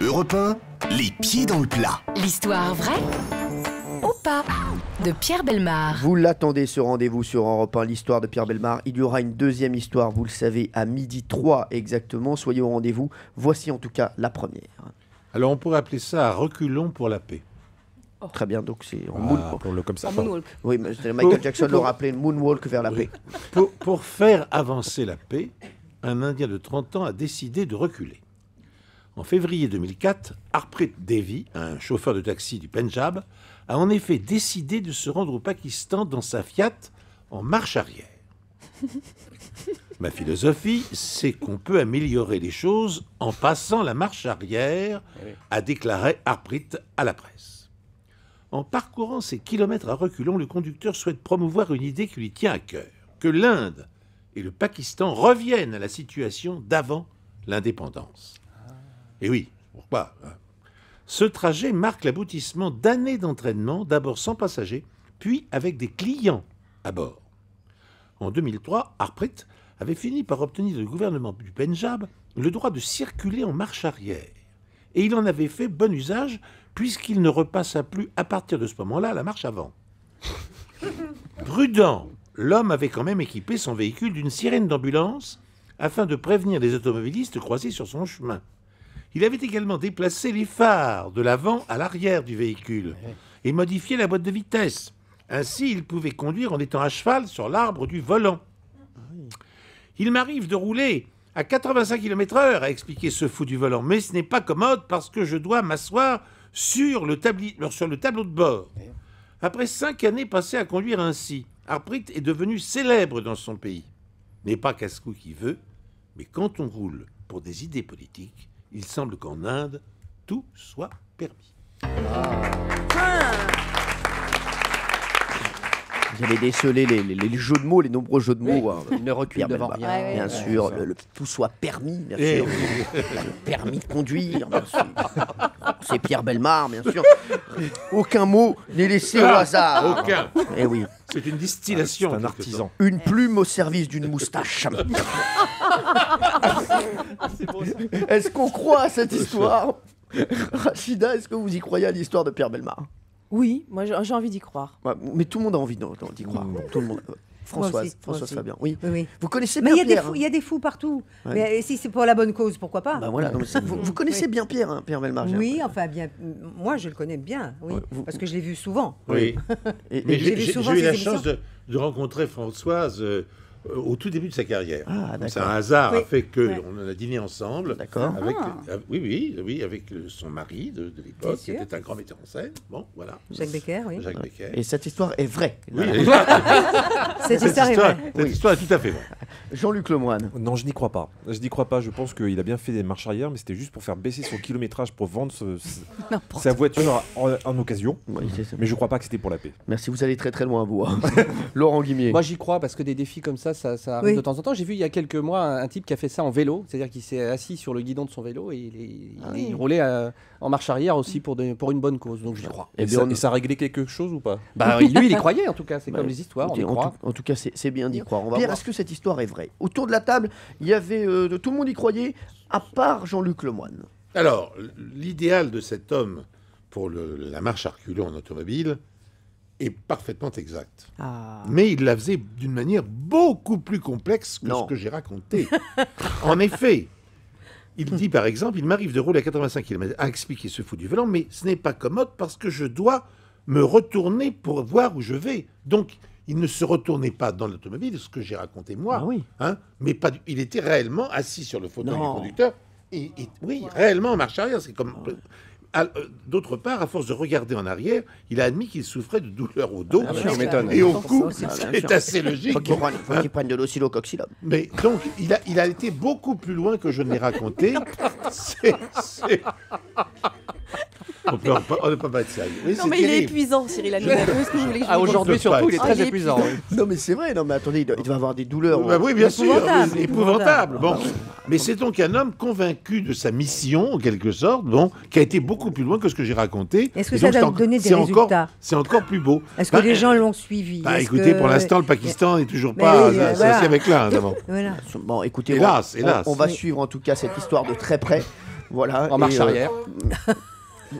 Europe 1, les pieds dans le plat. L'histoire vraie ou pas de Pierre Bellemare. Vous l'attendez ce rendez-vous sur Europe 1, l'histoire de Pierre Bellemare. Il y aura une deuxième histoire, vous le savez, à 12h03 exactement. Soyez au rendez-vous. Voici en tout cas la première. Alors on pourrait appeler ça « Reculons pour la paix ». Très bien, donc c'est en Appelons-le comme ça. En moonwalk. Oui, mais Michael Jackson l'aura appelé Moonwalk vers la paix. Pour faire avancer la paix, un Indien de 30 ans a décidé de reculer. En février 2004, Harpreet Devi, un chauffeur de taxi du Pendjab, a en effet décidé de se rendre au Pakistan dans sa Fiat en marche arrière. Ma philosophie, c'est qu'on peut améliorer les choses en passant la marche arrière, a déclaré Harpreet à la presse. En parcourant ces kilomètres à reculons, le conducteur souhaite promouvoir une idée qui lui tient à cœur, que l'Inde et le Pakistan reviennent à la situation d'avant l'indépendance. Et oui, pourquoi ? Ce trajet marque l'aboutissement d'années d'entraînement, d'abord sans passagers, puis avec des clients à bord. En 2003, Harpreet avait fini par obtenir du gouvernement du Pendjab le droit de circuler en marche arrière. Et il en avait fait bon usage, puisqu'il ne repassa plus à partir de ce moment-là la marche avant. Prudent, l'homme avait quand même équipé son véhicule d'une sirène d'ambulance afin de prévenir les automobilistes croisés sur son chemin. Il avait également déplacé les phares de l'avant à l'arrière du véhicule et modifié la boîte de vitesse. Ainsi, il pouvait conduire en étant à cheval sur l'arbre du volant. Il m'arrive de rouler à 85 km/h, a expliqué ce fou du volant, mais ce n'est pas commode parce que je dois m'asseoir sur le tableau de bord. Après 5 années passées à conduire ainsi, Harpreet est devenu célèbre dans son pays. N'est pas casse-cou qui veut, mais quand on roule pour des idées politiques, il semble qu'en Inde, tout soit permis. Vous avez décelé les jeux de mots, les nombreux jeux de mots. Il ne recule devant rien. Bien sûr, le tout soit permis, bien sûr. Le permis de conduire, bien sûr. C'est Pierre Bellemare, bien sûr. Aucun mot n'est laissé au hasard. Aucun. Eh oui. C'est une distillation. C'est un artisan. Une plume au service d'une moustache. Est-ce qu'on croit à cette histoire? Rachida, est-ce que vous y croyez à l'histoire de Pierre Bellemare? Oui, moi j'ai envie d'y croire. Ouais, mais tout le monde a envie d'y croire. Tout le monde. Françoise aussi. Fabien. Oui. Oui. Vous connaissez Mais bien Pierre. il y a des fous partout. Ouais. Mais si c'est pour la bonne cause, pourquoi pas? Bah voilà, non, mais vous connaissez bien Pierre, hein, Pierre Bellemare. j'ai Oui, l'impression. enfin bien. Moi, je le connais bien, oui, Ouais, parce que je l'ai vu souvent. Oui. Et Mais j'ai vu j'ai souvent eu ces la émissions. chance de rencontrer Françoise au tout début de sa carrière. Ah, Donc, c'est d'accord. un hasard a Oui. fait qu'on Ouais. a dîné ensemble. D'accord. Avec, oui, avec son mari de l'époque, qui sûr. était un grand metteur en scène. Bon, voilà. Jacques Becker, oui. Jacques Becker. Et cette histoire est vraie. Oui, Cette histoire est vraie. cette histoire est tout à fait vraie. Jean-Luc Lemoine. Non, je n'y crois pas. Je n'y crois pas. Je pense qu'il a bien fait des marches arrière, mais c'était juste pour faire baisser son kilométrage pour vendre sa voiture en occasion. Oui, c'est ça. Mais je crois pas que c'était pour la paix. Merci, vous allez très très loin, vous. hein. Laurent Guimier. Moi j'y crois parce que des défis comme ça arrive Oui. de temps en temps. J'ai vu il y a quelques mois un type qui a fait ça en vélo, c'est-à-dire qu'il s'est assis sur le guidon de son vélo et il roulait en marche arrière aussi pour une bonne cause. Donc j'y crois. Eh Et, bien, ça réglait quelque chose ou pas? Bah lui il y croyait en tout cas, c'est Bah, comme les histoires, on y écoutez, croit. en tout cas, c'est bien d'y croire. On va Pierre, voir. est-ce que cette histoire est vraie? Autour de la table, il y avait tout le monde y croyait, à part Jean-Luc Lemoine. Alors, l'idéal de cet homme pour la marche à reculons en automobile est parfaitement exact. Ah. Mais il la faisait d'une manière beaucoup plus complexe que Non. ce que j'ai raconté. En effet, il dit par exemple, il m'arrive de rouler à 85 km, a expliqué ce fou du volant, mais ce n'est pas commode parce que je dois me retourner pour voir où je vais. Donc, il ne se retournait pas dans l'automobile, ce que j'ai raconté moi, Ah oui. hein, mais pas il était réellement assis sur le fauteuil Non. du conducteur, et oui, réellement en marche arrière. C'est comme... D'autre part, à force de regarder en arrière, il a admis qu'il souffrait de douleurs au dos sûr, m'étonne. et au cou. Ah, bien C'est sûr. assez logique. Faut qu'il prenne de l'oscillococylum. Mais donc, il a été beaucoup plus loin que je ne l'ai raconté. On ne peut pas être sérieux. Oui, Non, c'est mais il est terrible. épuisant, Cyril Hanouna. Qu'est-ce que vous voulez que je Ah, vous dise aujourd'hui peut pas surtout, il est être- très il est épuisant. Non, mais c'est vrai. Non, mais attendez, il va avoir des douleurs. Bah oui, bien sûr, Épouvantable, oui, épouvantable. Bon. Mais c'est donc un homme convaincu de sa mission, en quelque sorte, bon, qui a été beaucoup plus loin que ce que j'ai raconté. Est-ce que Et ça donc, va c'est vous donner des c'est encore- résultats? C'est encore plus beau. Est-ce que Bah, les gens l'ont suivi? Bah, Est-ce écoutez, que- pour l'instant, le Pakistan n'est toujours Mais pas oui, associé voilà. avec l'Inde. Bon. Voilà. Bon, écoutez, Hélas, on hélas. va Oui. suivre en tout cas cette histoire de très près. Voilà. En marche arrière.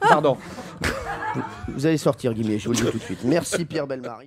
Pardon. Vous allez sortir, Guillemets, je vous le dis tout de suite. Merci Pierre Bellemare.